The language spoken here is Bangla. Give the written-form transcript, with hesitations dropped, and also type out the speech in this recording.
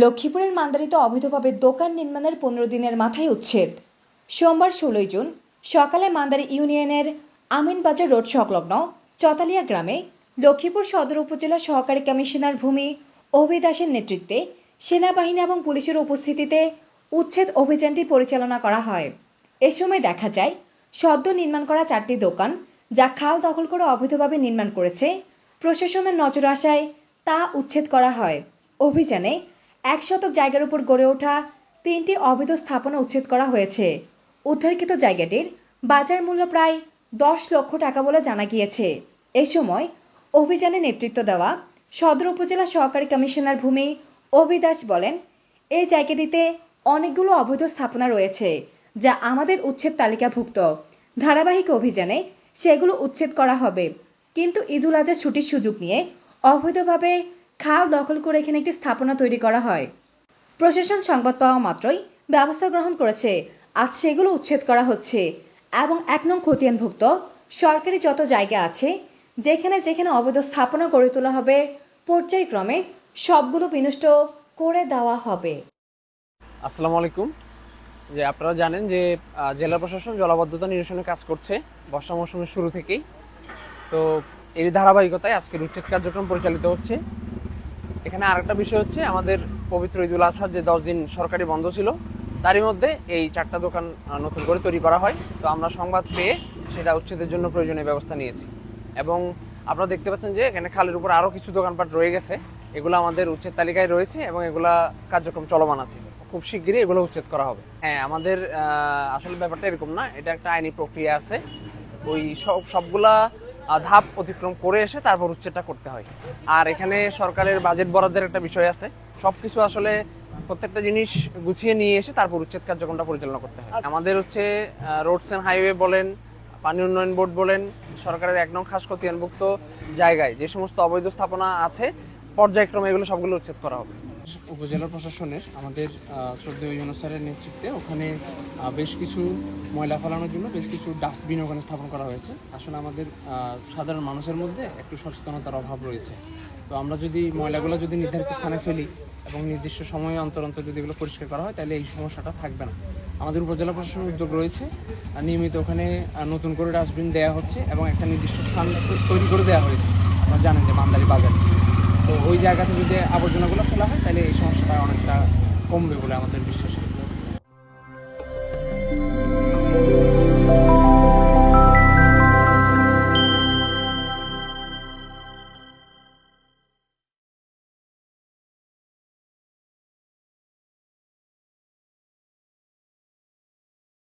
লক্ষ্মীপুরের মান্দারিতে অবৈধভাবে দোকান নির্মাণের 15 দিনের মাথায় উচ্ছেদ। সোমবার 16 জুন সকালে মান্দারি ইউনিয়নের আমিনবাজার রোড সংলগ্ন চতালিয়া গ্রামে লক্ষ্মীপুর সদর উপজেলা সহকারী কমিশনার ভূমি অভি দাসের নেতৃত্বে সেনাবাহিনী এবং পুলিশের উপস্থিতিতে উচ্ছেদ অভিযানটি পরিচালনা করা হয়। এ সময় দেখা যায় সদ্য নির্মাণ করা 4টি দোকান যা খাল দখল করে অবৈধভাবে নির্মাণ করেছে, প্রশাসনের নজর আসায় তা উচ্ছেদ করা হয়। অভিযানে 1 শতক জায়গার উপর গড়ে ওঠা 3টি অবৈধ স্থাপনা উচ্ছেদ করা হয়েছে। উদ্ধারকৃত জায়গাটির বাজার মূল্য প্রায় 10 লক্ষ টাকা বলে জানা গিয়েছে। এ সময় অভিযানে নেতৃত্ব দেওয়া সদর উপজেলা সহকারী কমিশনার ভূমি অভি দাস বলেন, এই জায়গাটিতে অনেকগুলো অবৈধ স্থাপনা রয়েছে যা আমাদের উচ্ছেদ তালিকাভুক্ত। ধারাবাহিক অভিযানে সেগুলো উচ্ছেদ করা হবে, কিন্তু ঈদুল আজহার ছুটির সুযোগ নিয়ে অবৈধভাবে খাল দখল করে এখানে একটি স্থাপনা তৈরি করা হয়। প্রশাসন সংবাদ পাওয়া মাত্রই ব্যবস্থা গ্রহণ করেছে। আজ সেগুলো উচ্ছেদ করা হচ্ছে এবং 1 নং খতিয়ানভুক্ত সরকারি যত জায়গা আছে যেখানে যেখানে অবৈধ স্থাপনা গড়ে তোলা হবে পর্যায়ক্রমে সবগুলো বিনষ্ট করে দেওয়া হবে। আসসালামু আলাইকুম। আপনারা জানেন যে জেলা প্রশাসন জলাবদ্ধতা নিরসনে কাজ করছে বর্ষা মৌসুমের শুরু থেকেই। তো এর ধারাবাহিকতায় আজকের উচ্ছেদ কার্যক্রম পরিচালিত হচ্ছে। এখানে আরেকটা বিষয় হচ্ছে, আমাদের পবিত্র ঈদুল আজহার যে 10 দিন সরকারি বন্ধ ছিল, তারই মধ্যে এই 4টা দোকান নতুন করে তৈরি করা হয়। তো আমরা সংবাদ পেয়ে সেটা উচ্ছেদের জন্য প্রয়োজনীয় ব্যবস্থা নিয়েছি এবং আপনারা দেখতে পাচ্ছেন যে এখানে খালের উপর আরও কিছু দোকানপাট রয়ে গেছে। এগুলো আমাদের উচ্ছেদ তালিকায় রয়েছে এবং এগুলা কার্যক্রম চলমান আছে। খুব শিগগিরই এগুলো উচ্ছেদ করা হবে। হ্যাঁ, আমাদের আসলে ব্যাপারটা এরকম না, এটা একটা আইনি প্রক্রিয়া আছে। ওই সবগুলা ধাপ অতিক্রম করে এসে তারপর উচ্ছেদটা করতে হয়। আর এখানে সরকারের বাজেট বরাদ্দের একটা বিষয় আছে। সবকিছু আসলে প্রত্যেকটা জিনিস গুছিয়ে নিয়ে এসে তারপর উচ্ছেদ কার্যক্রমটা পরিচালনা করতে হয়। আমাদের হচ্ছে রোডস এন্ড হাইওয়ে বলেন, পানি উন্নয়ন বোর্ড বলেন, সরকারের 1 নং খাস খতিয়ানভুক্ত জায়গায় যে সমস্ত অবৈধ স্থাপনা আছে পর্যায়ক্রমে এগুলো সবগুলো উচ্ছেদ করা হবে। উপজেলা প্রশাসনের আমাদের শ্রদ্ধেয় ইউনূস স্যারের নেতৃত্বে ওখানে বেশ কিছু ময়লা ফেলানোর জন্য বেশ কিছু ডাস্টবিন ওখানে স্থাপন করা হয়েছে। আসলে আমাদের সাধারণ মানুষের মধ্যে একটু সচেতনতার অভাব রয়েছে। তো আমরা যদি ময়লাগুলো যদি নির্ধারিত স্থানে ফেলি এবং নির্দিষ্ট সময়ে অন্তর অন্তর যদি এগুলো পরিষ্কার করা হয়, তাহলে এই সমস্যাটা থাকবে না। আমাদের উপজেলা প্রশাসনের উদ্যোগ রয়েছে, নিয়মিত ওখানে নতুন করে ডাস্টবিন দেওয়া হচ্ছে এবং একটা নির্দিষ্ট স্থান তৈরি করে দেওয়া হয়েছে। আপনারা জানেন যে মান্দারি বাজার, তো ওই জায়গাতে যদি আবর্জনাগুলো ফেলা হয় তাহলে এই সমস্যাটা অনেকটা কমবে বলে আমাদের বিশ্বাস।